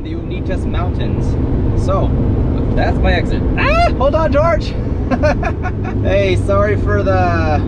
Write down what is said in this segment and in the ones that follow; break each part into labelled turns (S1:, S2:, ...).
S1: the Uinta Mountains. So, that's my exit. Ah! Hold on, George! Hey, sorry for the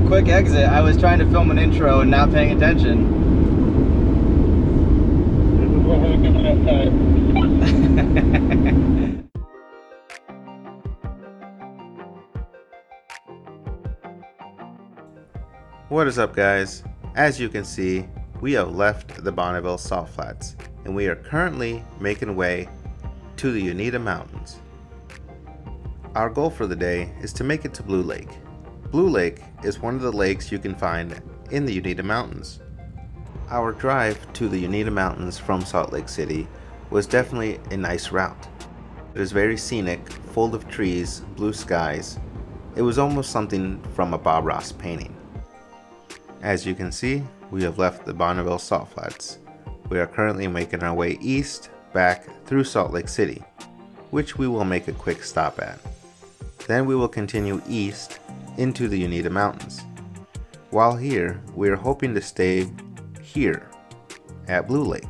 S1: quick exit. I was trying to film an intro and not paying attention.
S2: We're having enough time.
S3: What is up, guys? As you can see, we have left the Bonneville Salt Flats and we are currently making way to the Unita Mountains. Our goal for the day is to make it to Blue Lake. Blue Lake is one of the lakes you can find in the Unita Mountains. Our drive to the Unita Mountains from Salt Lake City was definitely a nice route. It is very scenic, full of trees, blue skies. It was almost something from a Bob Ross painting. As you can see, we have left the Bonneville Salt Flats. We are currently making our way east, back through Salt Lake City, which we will make a quick stop at. Then we will continue east into the Unita Mountains. While here, we are hoping to stay here at Blue Lake.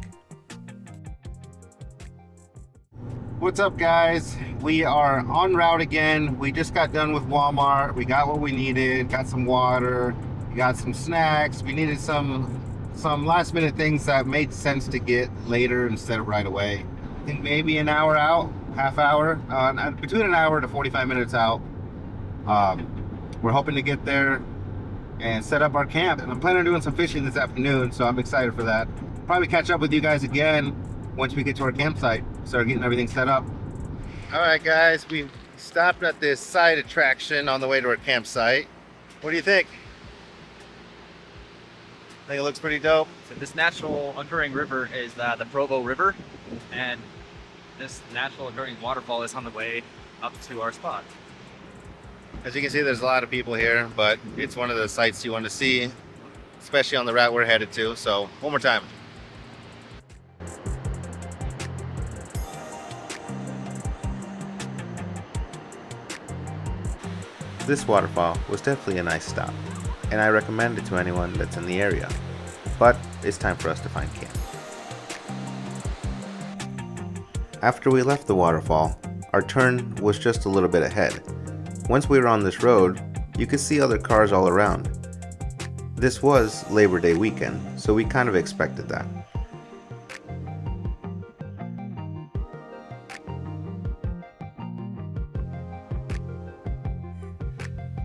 S3: What's up, guys? We are en route again. We just got done with Walmart. We got what we needed, got some water, we got some snacks. We needed some last minute things that made sense to get later instead of right away. I think maybe an hour out, half hour, between an hour to 45 minutes out. We're hoping to get there and set up our camp. And I'm planning on doing some fishing this afternoon, so I'm excited for that. Probably catch up with you guys again once we get to our campsite, start getting everything set up. All right, guys, we stopped at this side attraction on the way to our campsite. What do you think? I think it looks pretty dope.
S1: So this natural occurring river is the Provo River, and this natural occurring waterfall is on the way up to our spot.
S3: As you can see, there's a lot of people here, but it's one of the sights you want to see, especially on the route we're headed to. So one more time. This waterfall was definitely a nice stop, and I recommend it to anyone that's in the area. But it's time for us to find camp. After we left the waterfall, our turn was just a little bit ahead. Once we were on this road, you could see other cars all around. This was Labor Day weekend, so we kind of expected that.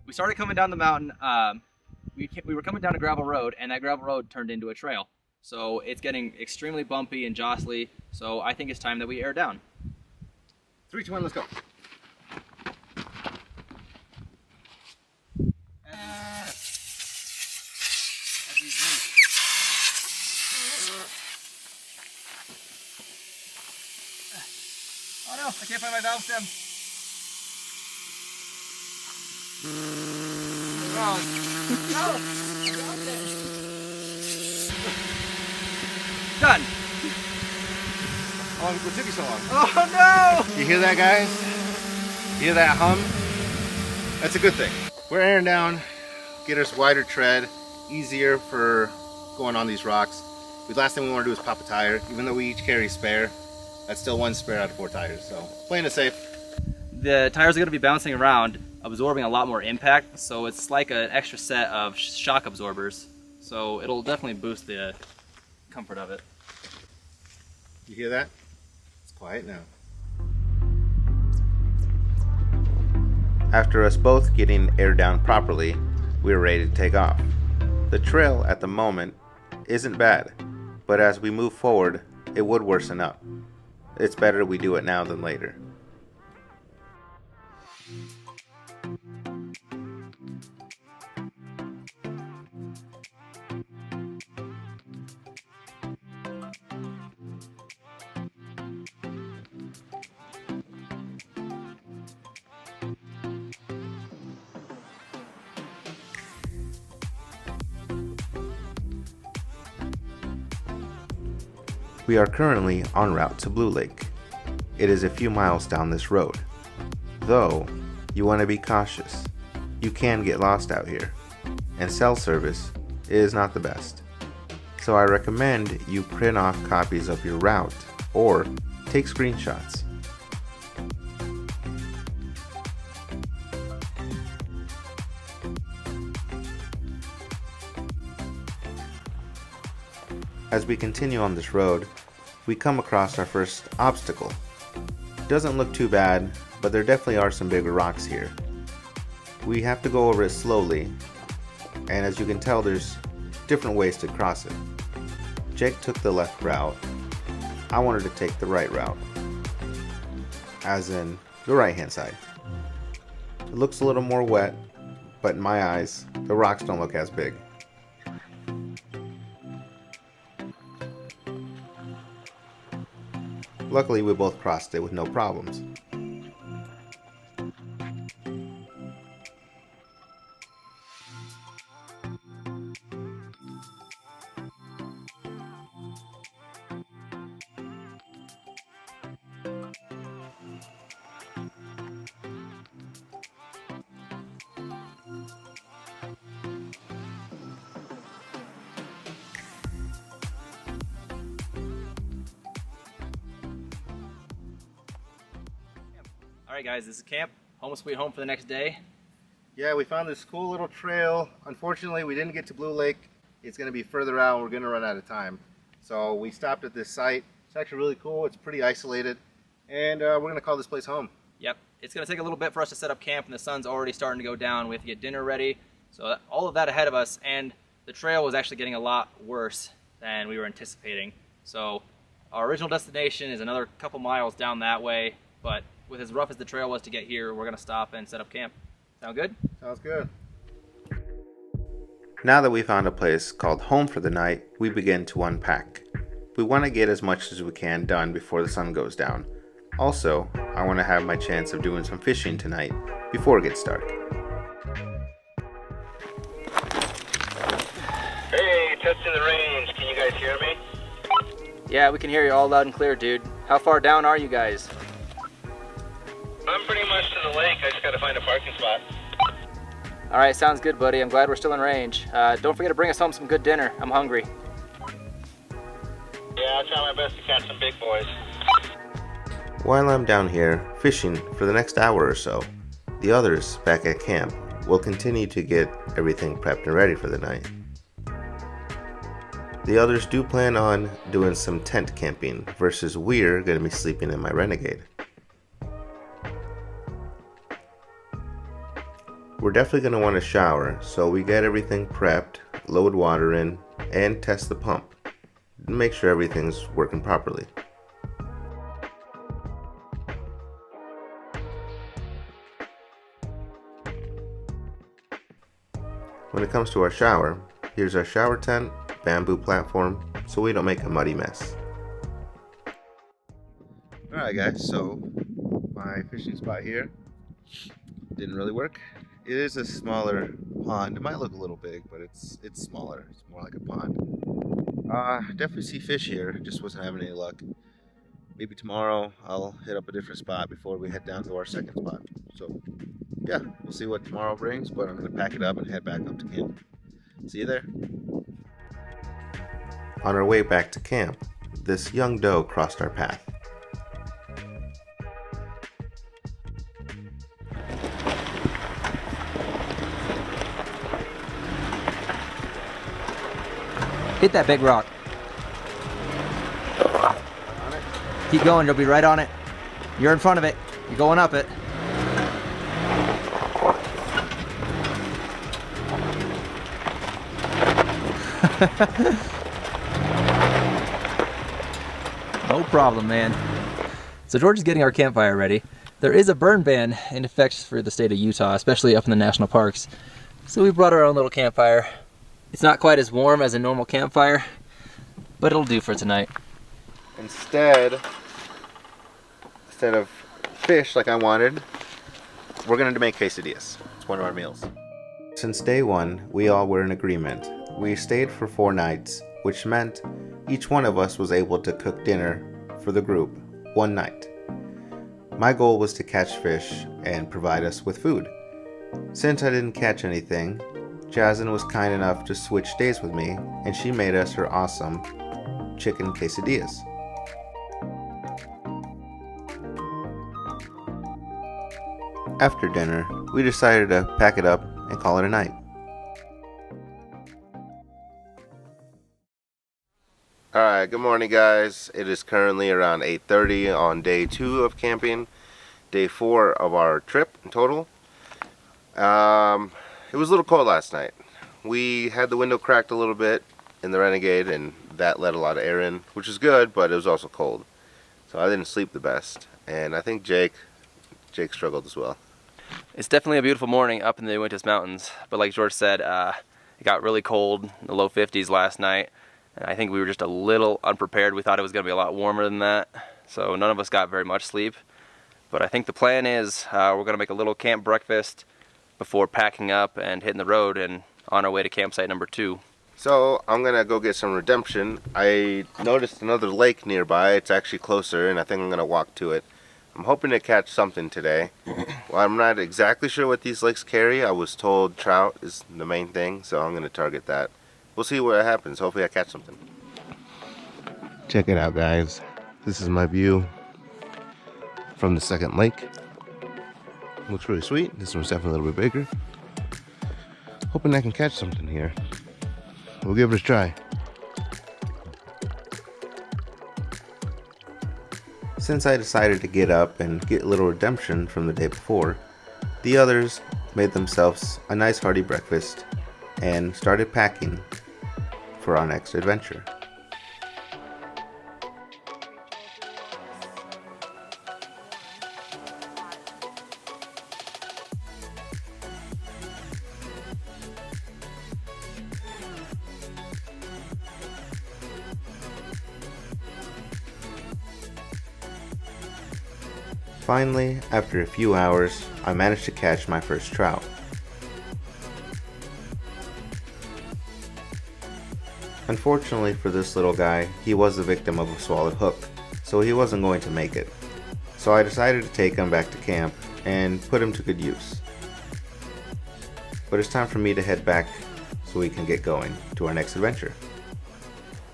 S1: We started coming down the mountain. We were coming down a gravel road, and that gravel road turned into a trail. So it's getting extremely bumpy and jostly, so I think it's time that we air down.
S3: 3, 2, 1, let's go.
S1: Oh no, I can't find my valve stem. Wrong. No! Done!
S3: Oh, what took you so long?
S1: Oh no!
S3: You hear that, guys? You hear that hum? That's a good thing. We're airing down, get us wider tread, easier for going on these rocks. The last thing we want to do is pop a tire. Even though we each carry a spare, that's still one spare out of 4 tires, so playing it safe.
S1: The tires are going to be bouncing around, absorbing a lot more impact, so it's like an extra set of shock absorbers. So it'll definitely boost the comfort of it.
S3: You hear that? It's quiet now. After us both getting aired down properly, we were ready to take off. The trail at the moment isn't bad, but as we move forward, it would worsen up. It's better we do it now than later. We are currently en route to Blue Lake. It is a few miles down this road. Though, you want to be cautious. You can get lost out here, and cell service is not the best. So I recommend you print off copies of your route or take screenshots. As we continue on this road, we come across our first obstacle. It doesn't look too bad, but there definitely are some bigger rocks here. We have to go over it slowly, and as you can tell, there's different ways to cross it. Jake took the left route. I wanted to take the right route, as in the right hand side. It looks a little more wet, but in my eyes, the rocks don't look as big. Luckily, we both crossed it with no problems.
S1: Alright guys, this is camp. Home sweet home for the next day.
S3: Yeah, we found this cool little trail. Unfortunately, we didn't get to Blue Lake. It's going to be further out. We're going to run out of time. So we stopped at this site. It's actually really cool. It's pretty isolated. And we're going to call this place home.
S1: Yep, it's going to take a little bit for us to set up camp, and the sun's already starting to go down. We have to get dinner ready. So all of that ahead of us, and the trail was actually getting a lot worse than we were anticipating. So our original destination is another couple miles down that way, but with as rough as the trail was to get here, we're going to stop and set up camp. Sound good?
S3: Sounds good. Now that we found a place called home for the night, we begin to unpack. We want to get as much as we can done before the sun goes down. Also, I want to have my chance of doing some fishing tonight before it gets dark.
S2: Hey, testing the range. Can you guys hear me?
S1: Yeah, we can hear you all loud and clear, dude. How far down are you guys?
S2: I'm pretty much to the lake. I just gotta find a parking spot.
S1: All right, sounds good, buddy. I'm glad we're still in range. Don't forget to bring us home some good dinner. I'm hungry.
S2: Yeah, I'll try my best to catch some big boys.
S3: While I'm down here fishing for the next hour or so, the others back at camp will continue to get everything prepped and ready for the night. The others do plan on doing some tent camping versus we're going to be sleeping in my Renegade. We're definitely going to want to shower, so we get everything prepped, load water in, and test the pump. Make sure everything's working properly. When it comes to our shower, here's our shower tent, bamboo platform, so we don't make a muddy mess. Alright guys, so my fishing spot here didn't really work. It is a smaller pond. It might look a little big, but it's smaller. It's more like a pond. Definitely see fish here, just wasn't having any luck. Maybe tomorrow I'll hit up a different spot before we head down to our second spot. So yeah, we'll see what tomorrow brings, but I'm going to pack it up and head back up to camp. See you there. On our way back to camp, this young doe crossed our path.
S1: Hit that big rock. Keep going, you'll be right on it. You're in front of it. You're going up it. No problem, man. So George is getting our campfire ready. There is a burn ban in effect for the state of Utah, especially up in the national parks. So we brought our own little campfire. It's not quite as warm as a normal campfire, but it'll do for tonight.
S3: Instead of fish like I wanted, we're going to make quesadillas. It's one of our meals. Since day one, we all were in agreement. We stayed for 4 nights, which meant each one of us was able to cook dinner for the group one night. My goal was to catch fish and provide us with food. Since I didn't catch anything, Jasmine was kind enough to switch days with me, and she made us her awesome chicken quesadillas. After dinner, we decided to pack it up and call it a night. Alright, good morning guys. It is currently around 8:30 on day 2 of camping. Day 4 of our trip in total. It was a little cold last night. We had the window cracked a little bit in the Renegade, and that let a lot of air in, which is good, but it was also cold. So I didn't sleep the best, and I think Jake struggled as well.
S4: It's definitely a beautiful morning up in the Uinta Mountains, but like George said, it got really cold in the low 50s last night, and I think we were just a little unprepared. We thought it was going to be a lot warmer than that, so none of us got very much sleep. But I think the plan is we're going to make a little camp breakfast before packing up and hitting the road and on our way to campsite number 2.
S3: So I'm gonna go get some redemption. I noticed another lake nearby. It's actually closer, and I think I'm gonna walk to it. I'm hoping to catch something today. Well, I'm not exactly sure what these lakes carry. I was told trout is the main thing, so I'm gonna target that. We'll see what happens. Hopefully I catch something. Check it out, guys. This is my view from the second lake. Looks really sweet. This one's definitely a little bit bigger. Hoping I can catch something here. We'll give it a try. Since I decided to get up and get a little redemption from the day before, the others made themselves a nice hearty breakfast and started packing for our next adventure. Finally, after a few hours, I managed to catch my first trout. Unfortunately for this little guy, he was the victim of a swallowed hook, so he wasn't going to make it. So I decided to take him back to camp and put him to good use. But it's time for me to head back so we can get going to our next adventure.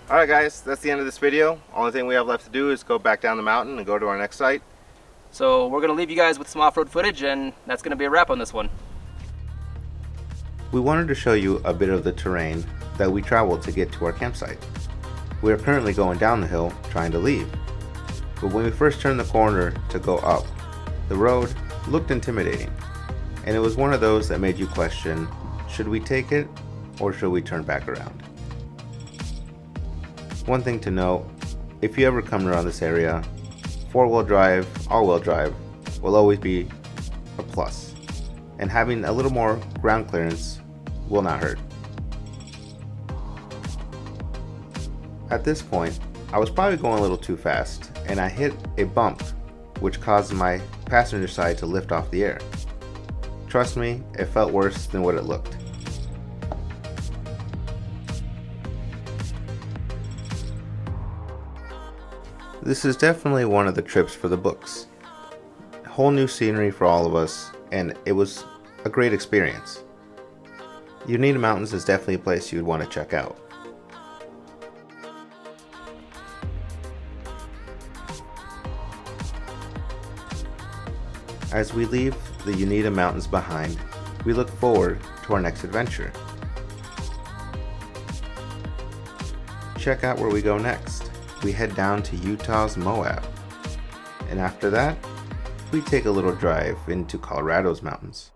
S3: Alright guys, that's the end of this video. Only thing we have left to do is go back down the mountain and go to our next site.
S4: So we're going to leave you guys with some off-road footage, and that's going to be a wrap on this one.
S3: We wanted to show you a bit of the terrain that we traveled to get to our campsite. We are currently going down the hill trying to leave. But when we first turned the corner to go up, the road looked intimidating. And it was one of those that made you question, should we take it or should we turn back around? One thing to note, if you ever come around this area, 4-wheel drive, all-wheel drive will always be a plus, and having a little more ground clearance will not hurt. At this point, I was probably going a little too fast, and I hit a bump which caused my passenger side to lift off the air. Trust me, it felt worse than what it looked. This is definitely one of the trips for the books. A whole new scenery for all of us, and it was a great experience. Unita Mountains is definitely a place you'd want to check out. As we leave the Unita Mountains behind, we look forward to our next adventure. Check out where we go next. We head down to Utah's Moab, and after that, we take a little drive into Colorado's mountains.